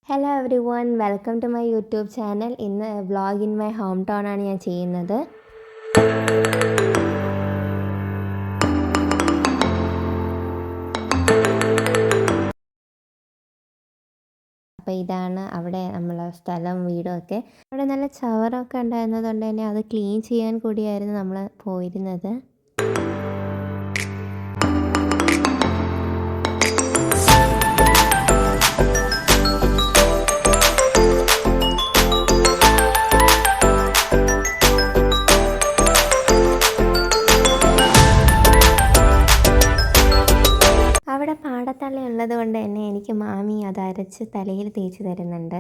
Hello everyone, welcome to my YouTube channel. ഇന്ന് vlog in my home town ആണ് ഞാൻ ചെയ്യുന്നത്. അപ്പോൾ ഇതാണ് അവിടെ നമ്മളെ സ്ഥലം, വീടും ഒക്കെ. അവിടെ നല്ല ചവറൊക്കെ ഉണ്ടായിരുന്നതുകൊണ്ട് തന്നെ അത് ക്ലീൻ ചെയ്യാൻ കൂടിയായിരുന്നു നമ്മൾ പോയിരുന്നത്. അവിടെ പാടത്തള്ളി ഉള്ളത് കൊണ്ട് തന്നെ എനിക്ക് മാമി അത് അരച്ച് തലയിൽ തേച്ച് തരുന്നുണ്ട്.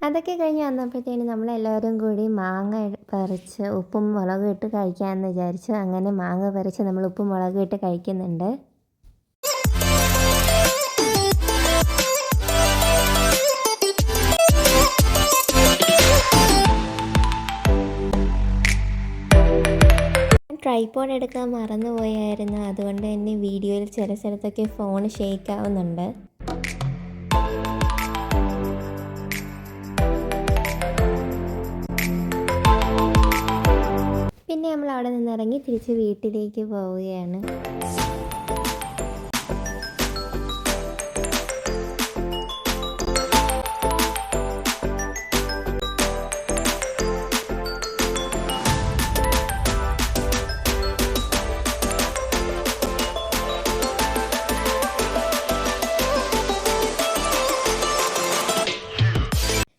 അതൊക്കെ കഴിഞ്ഞ് വന്നപ്പോഴത്തേനും നമ്മളെല്ലാവരും കൂടി മാങ്ങ പറിച്ച് ഉപ്പും മുളകും ഇട്ട് കഴിക്കാമെന്ന് വിചാരിച്ചു. അങ്ങനെ മാങ്ങ പറിച്ച് നമ്മൾ ഉപ്പും മുളകും ഇട്ട് കഴിക്കുന്നുണ്ട്. ട്രൈപോഡ് എടുക്കാൻ മറന്നുപോയായിരുന്നു. അതുകൊണ്ട് തന്നെ വീഡിയോയിൽ ചില സ്ഥലത്തൊക്കെ ഫോൺ ഷേക്ക് ആവുന്നുണ്ട്. പിന്നെ നമ്മൾ അവിടെ നിന്നിറങ്ങി തിരിച്ച് വീട്ടിലേക്ക് പോവുകയാണ്.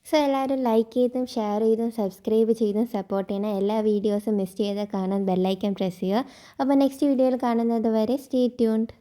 സോ എല്ലാവരും ലൈക്ക് ചെയ്തും ഷെയർ ചെയ്തും സബ്സ്ക്രൈബ് ചെയ്തും സപ്പോർട്ട് ചെയ്യണം. എല്ലാ വീഡിയോസും മിസ് ചെയ്ത് കാണാൻ ബെല്ലൈക്കൺ പ്രസ് ചെയ്യുക. അപ്പോൾ നെക്സ്റ്റ് വീഡിയോയിൽ കാണുന്നത് വരെ സ്റ്റേ ട്യൂൺഡ്.